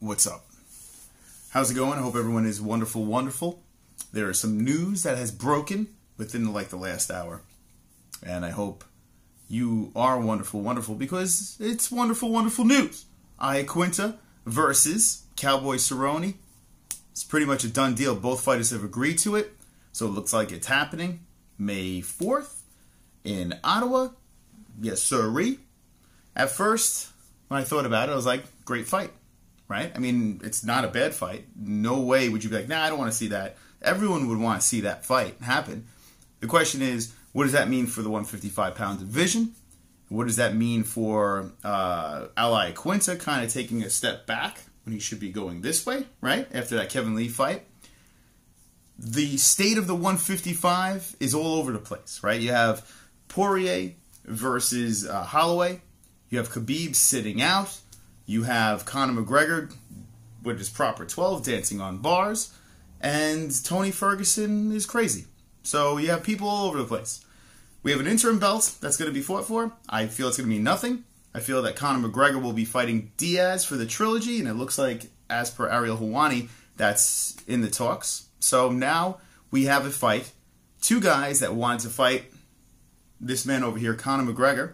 What's up? How's it going? I hope everyone is wonderful, wonderful. There is some news that has broken within the last hour. And I hope you are wonderful, wonderful, because it's wonderful, wonderful news. Iaquinta versus Cowboy Cerrone. It's pretty much a done deal. Both fighters have agreed to it. So it looks like it's happening May 4th in Ottawa. Yes, sirree. At first, when I thought about it, I was like, great fight, right? I mean, it's not a bad fight. No way would you be like, nah, I don't want to see that. Everyone would want to see that fight happen. The question is, what does that mean for the 155-pound division? What does that mean for Al Iaquinta kind of taking a step back when he should be going this way, right? After that Kevin Lee fight. The state of the 155 is all over the place, right? You have Poirier versus Holloway. You have Khabib sitting out. You have Conor McGregor with his proper 12 dancing on bars. And Tony Ferguson is crazy. So you have people all over the place. We have an interim belt that's going to be fought for. I feel it's going to mean nothing. I feel that Conor McGregor will be fighting Diaz for the trilogy. And it looks like, as per ARIEL HELWANI, that's in the talks. So now we have a fight. Two guys that wanted to fight this man over here, Conor McGregor,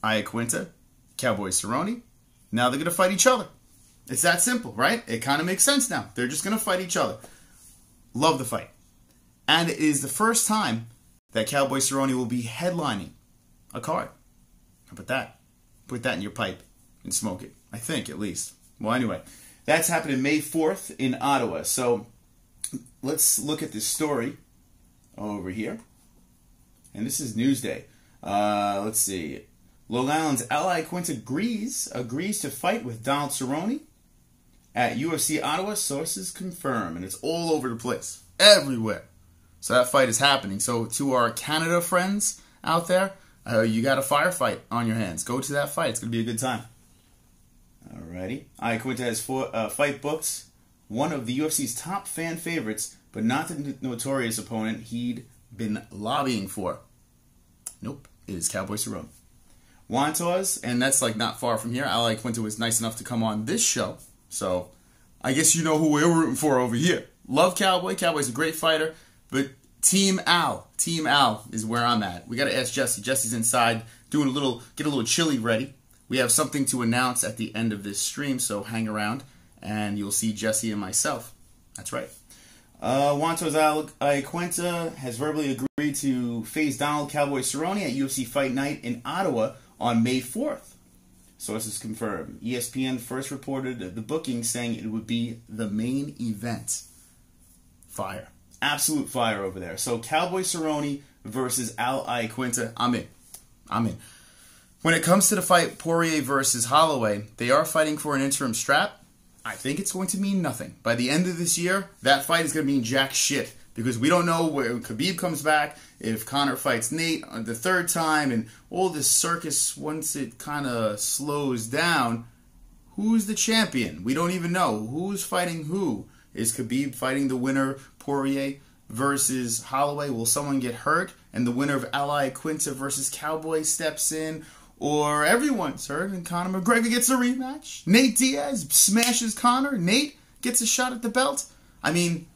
Iaquinta, Cowboy Cerrone. Now they're going to fight each other. It's that simple, right? It kind of makes sense now. They're just going to fight each other. Love the fight. And it is the first time that Cowboy Cerrone will be headlining a card. How about that? Put that in your pipe and smoke it. I think, at least. Well, anyway, that's happening May 4th in Ottawa. So let's look at this story over here. And this is Newsday. Let's see. Long Island's Al Iaquinta agrees to fight with Donald Cerrone at UFC Ottawa. Sources confirm. And it's all over the place. Everywhere. So that fight is happening. So to our Canada friends out there, you got a firefight on your hands. Go to that fight. It's going to be a good time. Alrighty. Iaquinta has fight booked. One of the UFC's top fan favorites, but not the notorious opponent he'd been lobbying for. Nope. It is Cowboy Cerrone. Wantos, and that's like not far from here. Al Iaquinta was nice enough to come on this show. So I guess you know who we're rooting for over here. Love Cowboy. Cowboy's a great fighter. But Team Al is where I'm at. We got to ask Jesse. Jesse's inside doing get a little chili ready. We have something to announce at the end of this stream, so hang around and you'll see Jesse and myself. That's right. Wantos Al Iaquinta has verbally agreed to face Donald Cowboy Cerrone at UFC Fight Night in Ottawa on May 4th. Sources confirm. ESPN first reported the booking, saying it would be the main event. Fire. Absolute fire over there. So Cowboy Cerrone versus Al Iaquinta. I'm in. When it comes to the fight Poirier versus Holloway, they are fighting for an interim strap. I think it's going to mean nothing. By the end of this year, that fight is going to mean jack shit. Because we don't know when Khabib comes back, if Conor fights Nate the third time, and all this circus, once it kind of slows down, who's the champion? We don't even know. Who's fighting who? Is Khabib fighting the winner, Poirier versus Holloway? Will someone get hurt and the winner of Al Iaquinta versus Cowboy steps in? Or everyone's hurt and Conor McGregor gets a rematch? Nate Diaz smashes Conor? Nate gets a shot at the belt? I mean,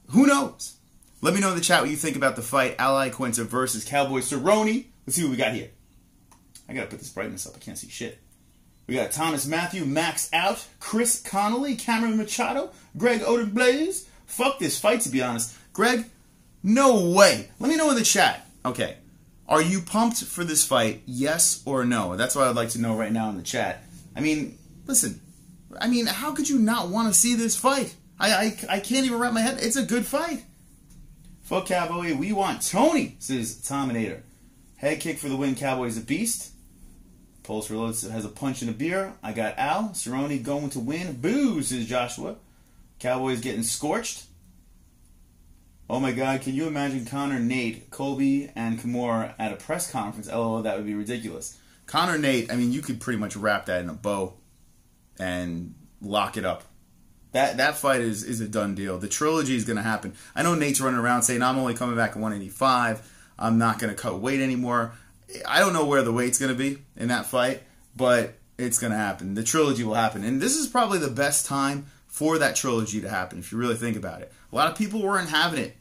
who knows? Let me know in the chat what you think about the fight Al Iaquinta versus Cowboy Cerrone. Let's see what we got here. I gotta put this brightness up. I can't see shit. We got Thomas Matthew, Max Out, Chris Connolly, Cameron Machado, Greg Odenblaze. Fuck this fight, to be honest. Greg, no way. Let me know in the chat. Okay. Are you pumped for this fight? Yes or no? That's what I'd like to know right now in the chat. I mean, listen. I mean, how could you not want to see this fight? I can't even wrap my head. It's a good fight. Fuck Cowboy. We want Tony, says Tominator. Head kick for the win. Cowboy's a beast. Pulse Reload has a punch in a beer. I got Al. Cerrone going to win. Boo, says Joshua. Cowboys getting scorched. Oh my god, can you imagine Conor, Nate, Colby, and Kimura at a press conference? LOL, that would be ridiculous. Conor, Nate, I mean, you could pretty much wrap that in a bow and lock it up. That fight is a done deal. The trilogy is going to happen. I know Nate's running around saying, I'm only coming back at 185. I'm not going to cut weight anymore. I don't know where the weight's going to be in that fight, but it's going to happen. The trilogy will happen. And this is probably the best time for that trilogy to happen, if you really think about it. A lot of people weren't having it,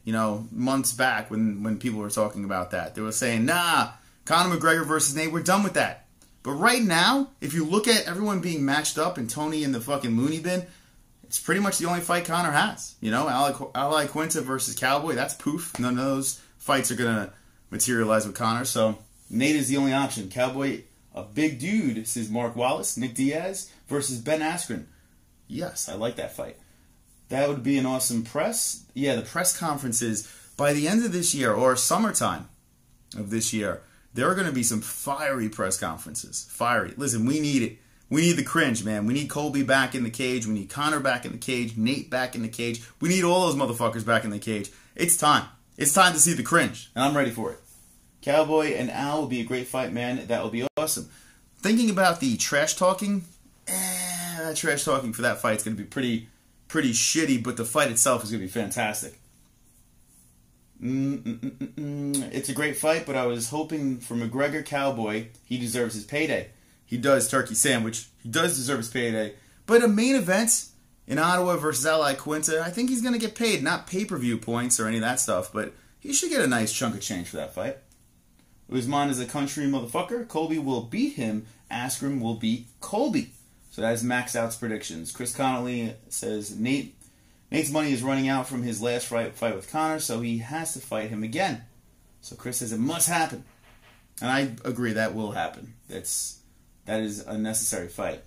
months back when people were talking about that. They were saying, nah, Conor McGregor versus Nate, we're done with that. But right now, if you look at everyone being matched up and Tony in the fucking loony bin, it's pretty much the only fight Conor has. Al Iaquinta versus Cowboy, that's poof. None of those fights are going to materialize with Conor. So Nate is the only option. Cowboy, a big dude, says Mark Wallace. Nick Diaz versus Ben Askren. Yes, I like that fight. That would be an awesome press. Yeah, the press conferences, by the end of this year, or summertime of this year, there are going to be some fiery press conferences. Fiery. Listen, we need it. We need the cringe, man. We need Colby back in the cage. We need Conor back in the cage. Nate back in the cage. We need all those motherfuckers back in the cage. It's time. It's time to see the cringe, and I'm ready for it. Cowboy and Al will be a great fight, man. That will be awesome. Thinking about the trash talking, that trash talking for that fight is going to be pretty shitty, but the fight itself is going to be fantastic. It's a great fight, but I was hoping for McGregor Cowboy. He deserves his payday. He does, turkey sandwich. He does deserve his payday. But a main event in Ottawa versus Al Iaquinta, I think he's going to get paid. Not pay-per-view points or any of that stuff, but he should get a nice chunk of change for that fight. Usman is a country motherfucker. Colby will beat him. Askren will beat Colby. So that is Max Out's predictions. Chris Connolly says Nate's money is running out from his last fight with Conor, so he has to fight him again. So Chris says it must happen. And I agree, that will happen. That is a necessary fight.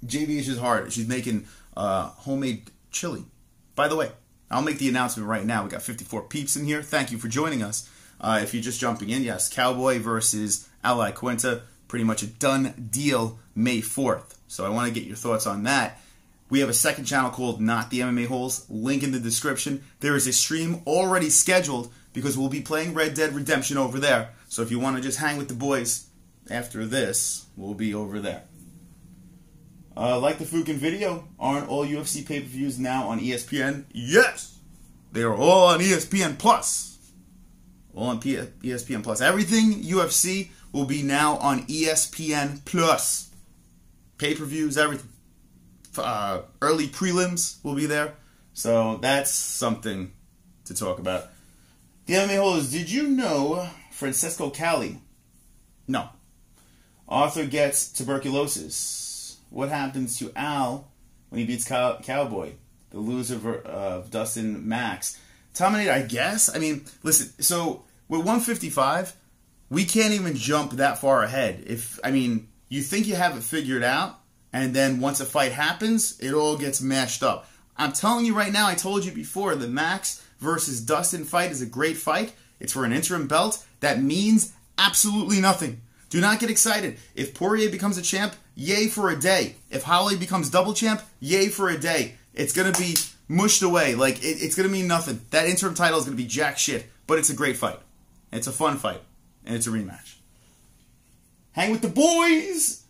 JB is just hard. She's making homemade chili. By the way, I'll make the announcement right now. We got 54 peeps in here. Thank you for joining us. If you're just jumping in, yes, Cowboy versus Al Iaquinta, pretty much a done deal May 4th. So I want to get your thoughts on that. We have a second channel called Not the MMA-Holes. Link in the description. There is a stream already scheduled because we'll be playing Red Dead Redemption over there. So if you want to just hang with the boys after this, we'll be over there. Like the Fukin video, aren't all UFC pay-per-views now on ESPN? Yes! They are all on ESPN Plus. All on ESPN Plus. Everything UFC will be now on ESPN Plus. Pay-per-views, everything. Early prelims will be there. So that's something to talk about. The MMA-Holes, did you know Francesco Cali? No. Arthur gets tuberculosis. What happens to Al when he beats Cowboy? The loser of Dustin Max. Dominate, I guess. I mean, listen, so with 155, we can't even jump that far ahead. You think you have it figured out, and then once a fight happens, it all gets mashed up. I'm telling you right now, I told you before, the Max versus Dustin fight is a great fight. It's for an interim belt. That means absolutely nothing. Do not get excited. If Poirier becomes a champ, yay for a day. If Holloway becomes double champ, yay for a day. It's going to be mushed away. It's going to mean nothing. That interim title is going to be jack shit. But it's a great fight. It's a fun fight. And it's a rematch. Hang with the boys!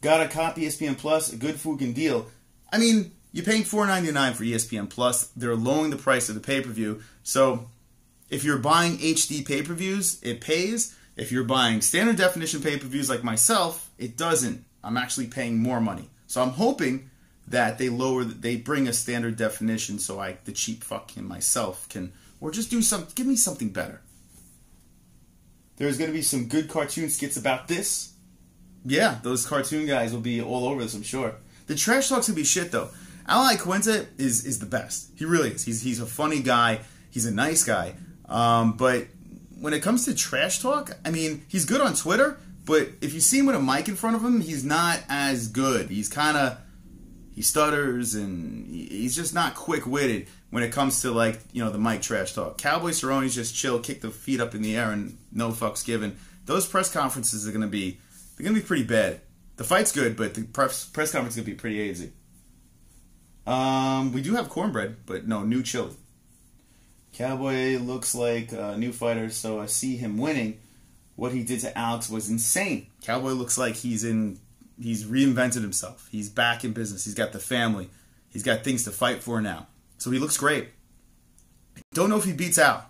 Got a copy ESPN Plus. A good fucking deal. I mean, you're paying $4.99 for ESPN Plus. They're lowering the price of the pay-per-view. So, if you're buying HD pay-per-views, it pays. If you're buying standard definition pay-per-views like myself, it doesn't. I'm actually paying more money. So I'm hoping that they bring a standard definition so the cheap fuck myself can, or just give me something better. There's going to be some good cartoon skits about this. Yeah, those cartoon guys will be all over this, I'm sure. The trash talk's going to be shit, though. Al Iaquinta is the best. He really is. He's a funny guy. He's a nice guy. But when it comes to trash talk, I mean, he's good on Twitter, but if you see him with a mic in front of him, he's not as good. He stutters, and he's just not quick-witted when it comes to, the mic trash talk. Cowboy Cerrone's just chill, kick the feet up in the air, and no fucks given. Those press conferences are going to be pretty bad. The fight's good, but the press conference is going to be pretty easy. We do have cornbread, but no, new chili. Cowboy looks like a new fighter, so I see him winning. What he did to Alex was insane. Cowboy looks like he's reinvented himself. He's back in business. He's got the family. He's got things to fight for now. So he looks great. I don't know if he beats Al.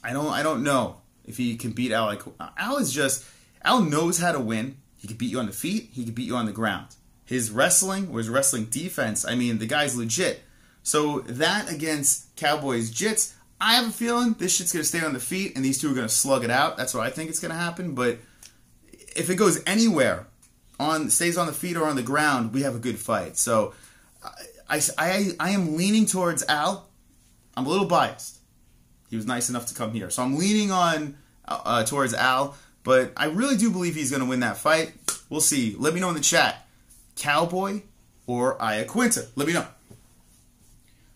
I don't know if he can beat Al. Al knows how to win. He could beat you on the feet. He could beat you on the ground. His wrestling or his wrestling defense, I mean, the guy's legit. So that against Cowboy's jits, I have a feeling this shit's going to stay on the feet and these two are going to slug it out. That's what I think it's going to happen. But if it goes anywhere, stays on the feet or on the ground, we have a good fight. So I am leaning towards Al. I'm a little biased. He was nice enough to come here. So I'm leaning on towards Al. But I really do believe he's going to win that fight. We'll see. Let me know in the chat. Cowboy or Iaquinta? Let me know.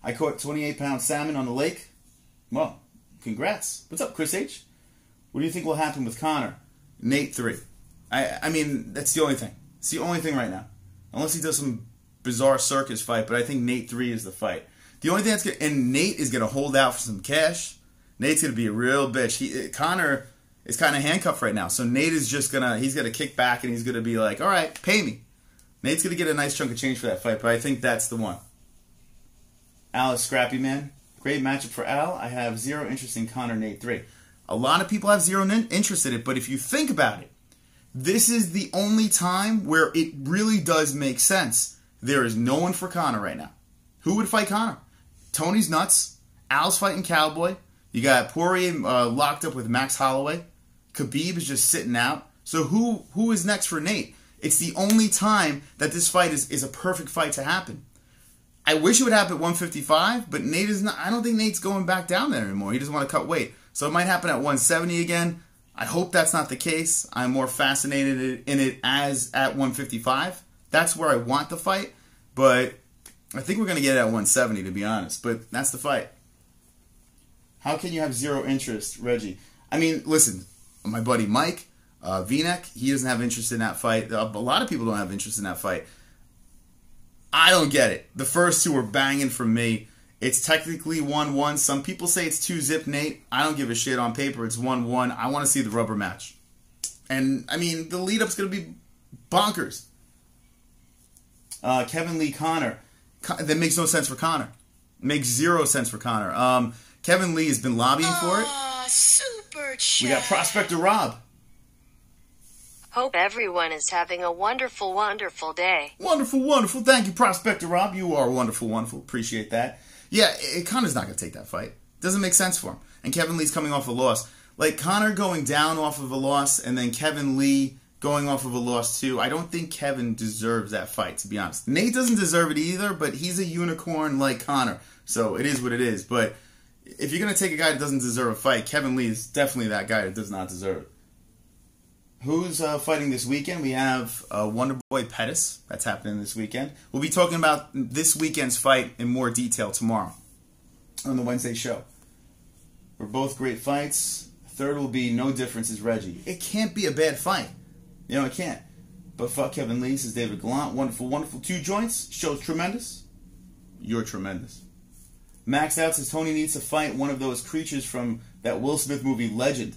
I caught 28-pound salmon on the lake. Well, congrats. What's up, Chris H? What do you think will happen with Conor? Nate 3. I mean, that's the only thing. It's the only thing right now. Unless he does some bizarre circus fight, but I think Nate 3 is the fight. The only thing that's going to... And Nate is going to hold out for some cash. Nate's going to be a real bitch. Conor is kind of handcuffed right now. So Nate is just going to... He's going to kick back and he's going to be like, all right, pay me. Nate's going to get a nice chunk of change for that fight, but I think that's the one. Al is scrappy, man. Great matchup for Al. I have zero interest in Conor Nate 3. A lot of people have zero interest in it, but if you think about it, this is the only time where it really does make sense. There is no one for Conor right now. Who would fight Conor? Tony's nuts. Al's fighting Cowboy. You got Poirier locked up with Max Holloway. Khabib is just sitting out. So who is next for Nate? It's the only time that this fight is a perfect fight to happen. I wish it would happen at 155, but Nate is not. I don't think Nate's going back down there anymore. He doesn't want to cut weight. So it might happen at 170 again. I hope that's not the case. I'm more fascinated in it as at 155. That's where I want the fight, but I think we're going to get it at 170, to be honest. But that's the fight. How can you have zero interest, Reggie? I mean, listen, my buddy Mike, V-Neck, he doesn't have interest in that fight. A lot of people don't have interest in that fight. I don't get it. The first two are banging from me. It's technically 1-1. Some people say it's 2-zip, Nate. I don't give a shit. On paper, it's 1-1. I want to see the rubber match. And, I mean, the lead-up's going to be bonkers. Kevin Lee Conor. That makes no sense for Conor. Makes zero sense for Conor. Kevin Lee has been lobbying for it. Super chat. We got Prospector Rob. Hope everyone is having a wonderful, wonderful day. Wonderful, wonderful. Thank you, Prospector Rob. You are wonderful, wonderful. Appreciate that. Yeah, Conor's not going to take that fight. Doesn't make sense for him. And Kevin Lee's coming off a loss. Like, Conor going down off of a loss and then Kevin Lee going off of a loss too. I don't think Kevin deserves that fight, to be honest. Nate doesn't deserve it either, but he's a unicorn like Conor. So it is what it is. But if you're going to take a guy that doesn't deserve a fight, Kevin Lee is definitely that guy that does not deserve it. Who's fighting this weekend? We have Wonderboy Pettis. That's happening this weekend. We'll be talking about this weekend's fight in more detail tomorrow on the Wednesday show. We're both great fights. Third will be No Differences Reggie. It can't be a bad fight. You know, it can't. But fuck Kevin Lee, says David Gallant. Wonderful, wonderful. 2 joints. Show's tremendous. You're tremendous. Max Out says Tony needs to fight one of those creatures from that Will Smith movie Legend.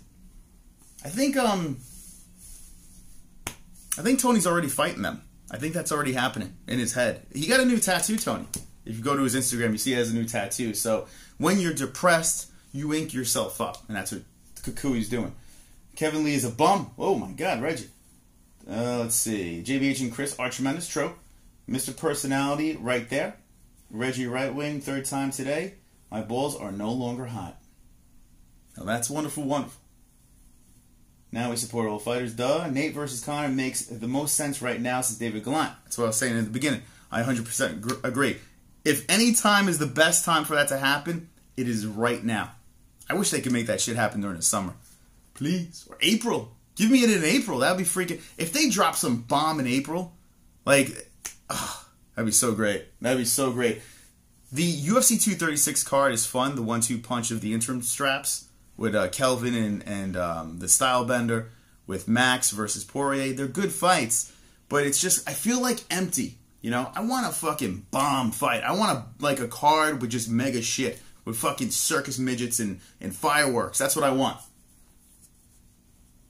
I think Tony's already fighting them. I think that's already happening in his head. He got a new tattoo, Tony. If you go to his Instagram, you see he has a new tattoo. So when you're depressed, you ink yourself up. And that's what Kukui's doing. Kevin Lee is a bum. Oh my God, Reggie. Let's see. JBH and Chris are tremendous. True. Mr. Personality right there. Reggie right wing, 3rd time today. My balls are no longer hot. Now that's wonderful, wonderful. Now we support all fighters. Duh. Nate versus Conor makes the most sense right now, says David Gallant. That's what I was saying in the beginning. I 100% agree. If any time is the best time for that to happen, it is right now. I wish they could make that shit happen during the summer. Please. Or April. Give me it in April. That would be freaking... If they drop some bomb in April, like... that'd be so great. That'd be so great. The UFC 236 card is fun. The 1-2 punch of the interim straps with Kelvin and the Stylebender with Max versus Poirier. They're good fights, but it's just... I feel like empty. You know? I want a fucking bomb fight. I want a card with just mega shit. With fucking circus midgets and fireworks. That's what I want.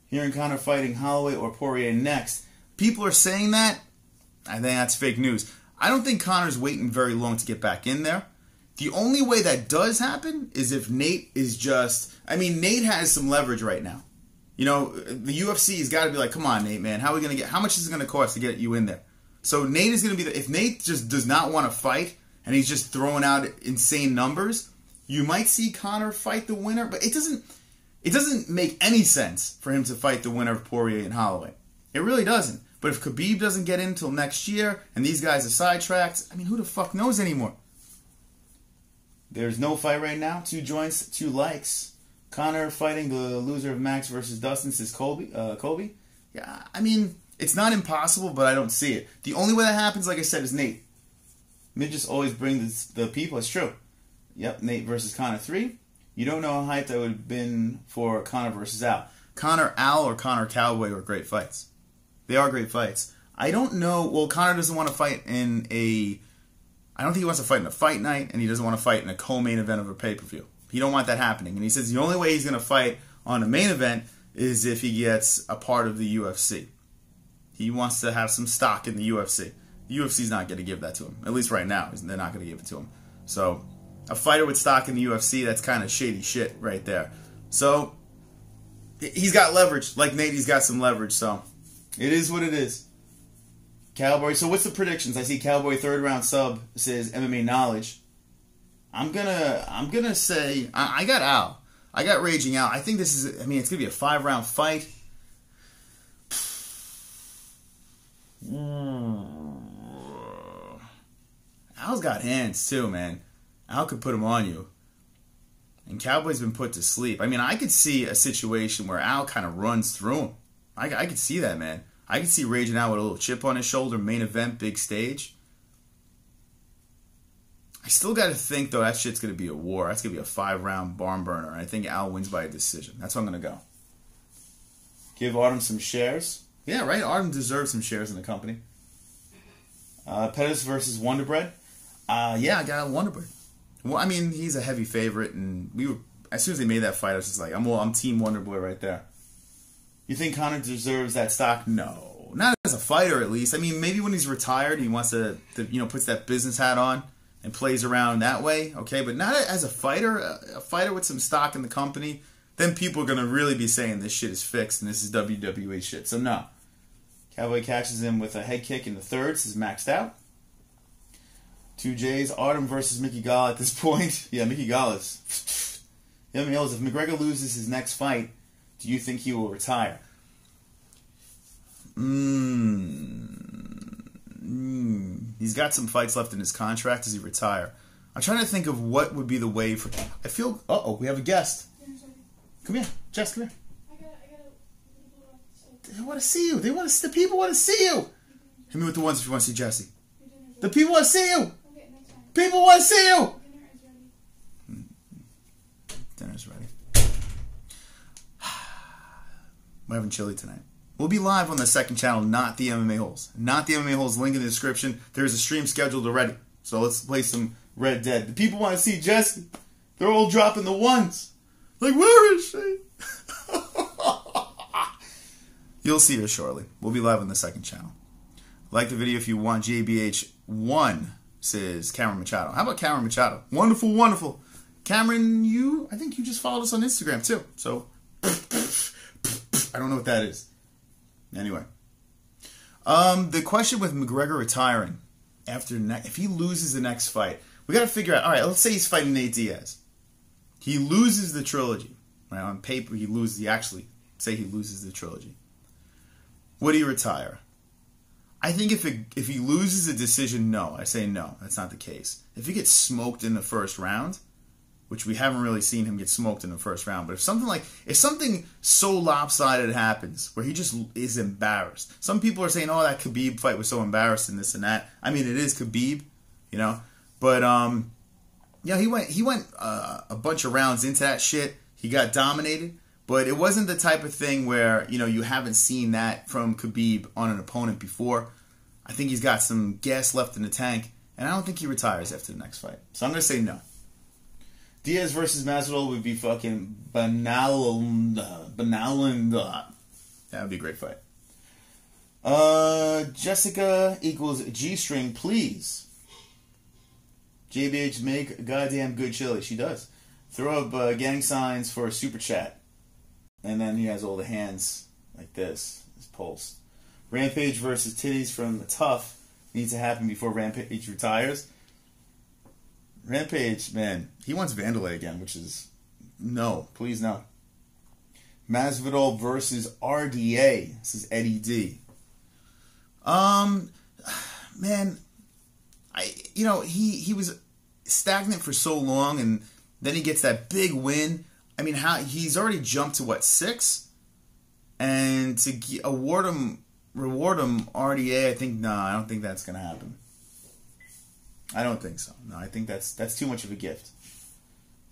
Hearing Conor fighting Holloway or Poirier next. People are saying that. I think that's fake news. I don't think Conor's waiting very long to get back in there. The only way that does happen is if Nate is just... I mean, Nate has some leverage right now. You know, the UFC has got to be like, come on, Nate, man, how much is it going to cost to get you in there? So Nate is going to be if Nate just does not want to fight and he's just throwing out insane numbers, you might see Conor fight the winner, but it doesn't make any sense for him to fight the winner of Poirier and Holloway. It really doesn't. But if Khabib doesn't get in until next year and these guys are sidetracked, I mean, who the fuck knows anymore? There's no fight right now. 2 joints, 2 likes. Conor fighting the loser of Max versus Dustin, says Colby. Yeah, I mean, it's not impossible, but I don't see it. The only way that happens, like I said, is Nate. Midgets always bring the people. It's true. Yep, Nate versus Conor 3. You don't know how hyped that would have been for Conor versus Al. Conor Al or Conor Cowboy were great fights. They are great fights. I don't know. Well, Conor doesn't want to fight in a... I don't think he wants to fight in a fight night, and he doesn't want to fight in a co-main event of a pay-per-view. He don't want that happening. And he says the only way he's going to fight on a main event is if he gets a part of the UFC. He wants to have some stock in the UFC. The UFC's not going to give that to him. At least right now, they're not going to give it to him. So, a fighter with stock in the UFC, that's kind of shady shit right there. So, he's got leverage. Like Nate, he's got some leverage. So, it is what it is. Cowboy. So, what's the predictions? I see Cowboy 3rd round sub says MMA knowledge. I'm gonna say I got Al. I got Raging Al. I think this is. I mean, it's gonna be a 5-round fight. Al's got hands too, man. Al could put him on you. And Cowboy's been put to sleep. I mean, I could see a situation where Al kind of runs through him. I could see that, man. I could see Raging Al with a little chip on his shoulder, main event, big stage. I still got to think, though, that shit's going to be a war. That's going to be a 5-round barn burner. And I think Al wins by a decision. That's what I'm going to go. Give Artem some shares. Yeah, right? Artem deserves some shares in the company. Pettis versus Wonder Bread. Yeah, I got Wonder Bread. Well, I mean, he's a heavy favorite. And as soon as they made that fight, I was just like, I'm Team Wonder Boy right there. You think Conor deserves that stock? No. Not as a fighter, at least. I mean, maybe when he's retired, he wants to puts that business hat on and plays around that way, okay? But not as a fighter. A fighter with some stock in the company, then people are going to really be saying this shit is fixed and this is WWE shit. So, no. Cowboy catches him with a head kick in the 3rd. This is maxed out. 2 J's. Artem versus Mickey Gall at this point. Yeah, Mickey Gall is... If McGregor loses his next fight, do you think he will retire? He's got some fights left in his contract. Does he retire? I'm trying to think of what would be the way for... I feel... Uh-oh, we have a guest. Come here. Jess, come here. They want to see you. The people want to see you. Hit me with the ones if you want to see Jesse. The people want to see you. People want to see you. Dinner's ready. We're having chili tonight. We'll be live on the 2nd channel, not the MMA-Holes. Not the MMA-Holes, link in the description. There's a stream scheduled already. So let's play some Red Dead. The people want to see Jesse. They're all dropping the ones. Like, where is she? You'll see her shortly. We'll be live on the 2nd channel. Like the video if you want. JBH1 says Cameron Machado. How about Cameron Machado? Wonderful, wonderful. Cameron, I think you just followed us on Instagram too. So, I don't know what that is. Anyway. The question with McGregor retiring if he loses the next fight, we got to figure out, all right, let's say he's fighting Nate Diaz. He loses the trilogy. Right? On paper, he loses the trilogy. Would he retire? I think if he loses a decision, no. I say no. That's not the case. If he gets smoked in the 1st round, which we haven't really seen him get smoked in the 1st round, but if something so lopsided happens where he just is embarrassed. Some people are saying, oh, that Khabib fight was so embarrassing, this and that. I mean, it is Khabib, But yeah, he went a bunch of rounds into that shit. He got dominated. But it wasn't the type of thing where, you haven't seen that from Khabib on an opponent before. I think he's got some gas left in the tank, and I don't think he retires after the next fight. So I'm going to say no. Diaz versus Masvidal would be fucking banal. That would be a great fight. Jessica equals G-string, please. JBH, make goddamn good chili. She does. Throw up gang signs for a super chat. And then he has all the hands like this, his pulse. Rampage versus Titties from the Tough needs to happen before Rampage retires. Rampage, man, he wants Vandalay again, which is no, please no. Masvidal versus RDA. This is Eddie D. Man, he was stagnant for so long, and then he gets that big win. I mean, he's already jumped to what, 6? And to reward him RDA, I think I don't think that's gonna happen. I don't think so. No, I think that's too much of a gift.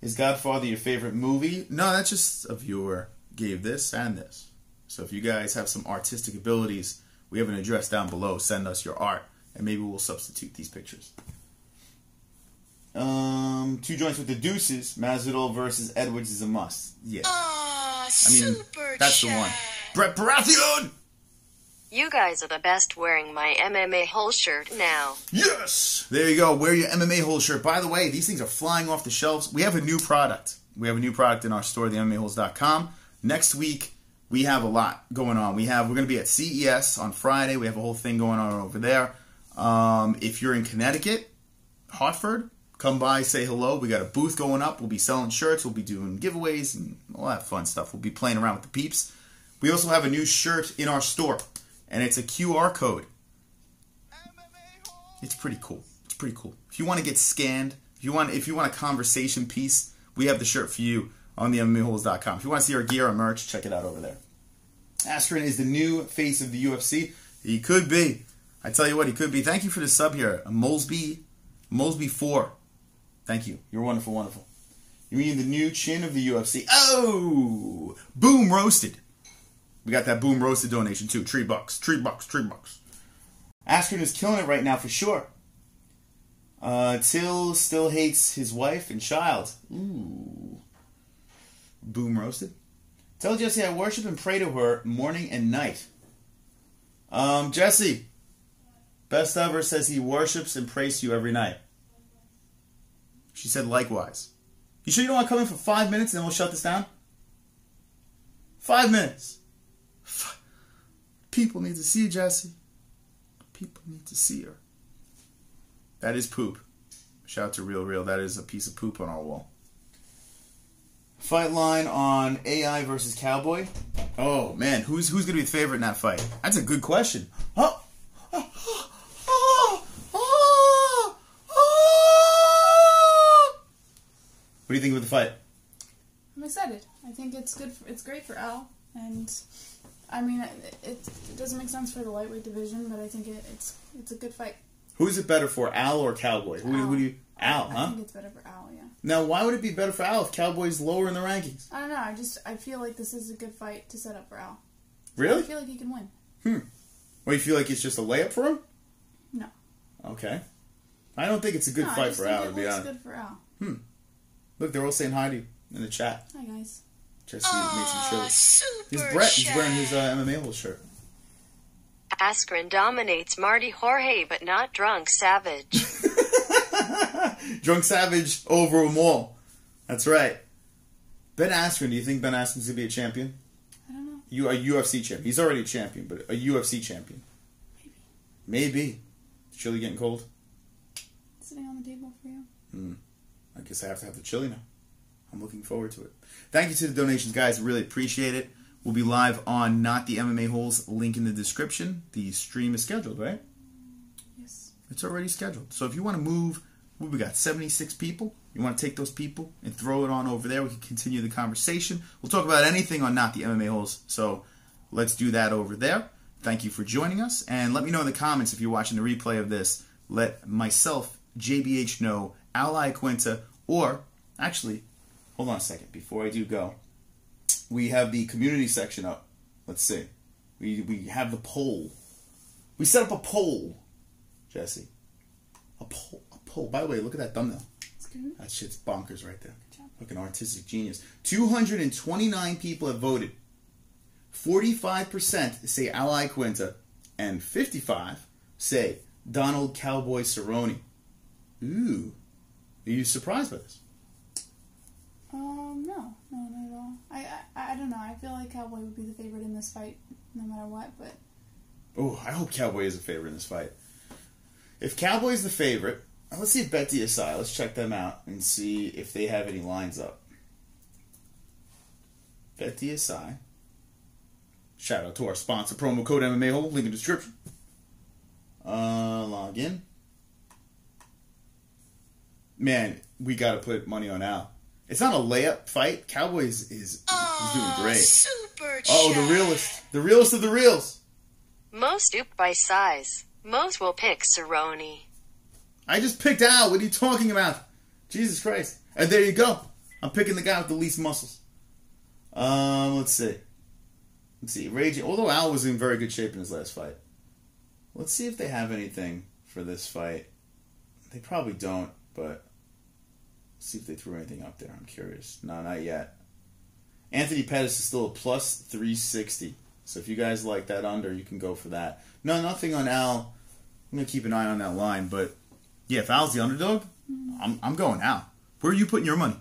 Is Godfather your favorite movie? No, that's just a viewer gave this and this. So if you guys have some artistic abilities, we have an address down below. Send us your art, and maybe we'll substitute these pictures. 2 joints with the deuces. Masvidal versus Edwards is a must. Yeah. I mean, that's the one. Brett Baratheon! You guys are the best wearing my MMA-Hole shirt now. Yes! There you go. Wear your MMA-Hole shirt. By the way, these things are flying off the shelves. We have a new product. We have a new product in our store, themmaholes.com. Next week, we have a lot going on. We're going to be at CES on Friday. We have a whole thing going on over there. If you're in Connecticut, Hartford, come by, say hello. We got a booth going up. We'll be selling shirts. We'll be doing giveaways and all that fun stuff. We'll be playing around with the peeps. We also have a new shirt in our store, and it's a QR code. It's pretty cool. It's pretty cool. If you want to get scanned, if you want a conversation piece, we have the shirt for you on the MMAHOLES.com. If you want to see our gear, our merch, check it out over there. Askren is the new face of the UFC. He could be. I tell you what, he could be. Thank you for the sub here. Mosby 4. Thank you. You're wonderful, wonderful. You mean the new chin of the UFC? Oh! Boom Roasted. We got that Boom Roasted donation too. $3. $3. Askren is killing it right now for sure. Till still hates his wife and child. Ooh. Boom Roasted. Tell Jesse I worship and pray to her morning and night. Jesse. Best ever says he worships and prays to you every night. She said likewise. You sure you don't want to come in for 5 minutes and then we'll shut this down? 5 minutes. People need to see Jesse. People need to see her. That is poop. Shout out to Real. That is a piece of poop on our wall. Fight line on AI versus Cowboy. Oh man, who's going to be the favorite in that fight? That's a good question. What do you think of the fight? I'm excited. I think it's good. It's great for Al, and I mean, it doesn't make sense for the lightweight division, but I think it's a good fight. Who is it better for, Al or Cowboy? Who do you? Al, huh? I think it's better for Al, yeah. Now, why would it be better for Al if Cowboy's lower in the rankings? I don't know. I feel like this is a good fight to set up for Al. Really? I feel like he can win. Well, you feel like it's just a layup for him? No. Okay. I don't think it's a good fight for Al, to be honest. It's good for Al. Look, they're all saying hi to you in the chat. Hi, guys. Jesse made some chili. Here's Brett. He's wearing his MMA-Hole shirt. Askren dominates Marty Jorge, but not Drunk Savage. Drunk Savage over them all. That's right. Ben Askren, do you think Ben Askren's going to be a champion? I don't know. You a UFC champion. He's already a champion, but a UFC champion. Maybe. Is chili getting cold? Sitting on the table for you. I guess I have to have the chili now. I'm looking forward to it. Thank you to the donations, guys. Really appreciate it. We'll be live on Not the MMA Holes. Link in the description. The stream is scheduled, right? Yes. It's already scheduled. So if you want to move, we got 76 people. You want to take those people and throw it on over there. We can continue the conversation. We'll talk about anything on Not the MMA Holes. So let's do that over there. Thank you for joining us. And let me know in the comments if you're watching the replay of this. Let myself, JBH, know, Al Iaquinta, or actually, hold on a second. Before I do go, we have the community section up. Let's see. We have the poll. We set up a poll, Jesse. A poll. By the way, look at that thumbnail. That shit's bonkers right there. Look, an artistic genius. 229 people have voted. 45% say Al Iaquinta, and 55 say Donald Cowboy Cerrone. Ooh. Are you surprised by this? No, not at all. I don't know. I feel like Cowboy would be the favorite in this fight, no matter what. But I hope Cowboy is a favorite in this fight. If Cowboy is the favorite, let's see if BetDSI. Let's check them out and see if they have any lines up. BetDSI. Shout out to our sponsor, promo code MMAHOLE, link in the description. Log in. Man, we gotta put money on Al. It's not a layup fight. Cowboys is doing great. Super The realest. The realest of the reals. Most duped by size. Most will pick Cerrone. I just picked Al. What are you talking about? Jesus Christ. And there you go. I'm picking the guy with the least muscles. Let's see. Raging. Although Al was in very good shape in his last fight. Let's see if they have anything for this fight. They probably don't, but let's see if they threw anything up there. I'm curious. No, not yet. Anthony Pettis is still a plus 360. So if you guys like that under, you can go for that. No, nothing on Al. I'm going to keep an eye on that line. But, yeah, if Al's the underdog, I'm going Al. Where are you putting your money?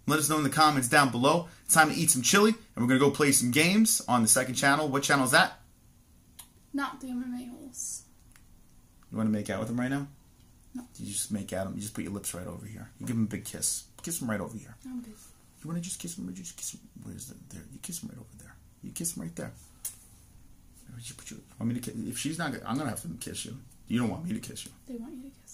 Let us know in the comments down below. It's time to eat some chili, and we're going to go play some games on the second channel. What channel is that? not the MMA-Holes. You want to make out with him right now? No. You just make out him. You just put your lips right over here. You give him a big kiss. Kiss him right over here. I'm good. You want to just kiss him? Or just kiss him? Where's the there? You kiss him right over there. You kiss him right there. Want me to kiss? If she's not, I'm gonna have to kiss you. You don't want me to kiss you. They want you to kiss.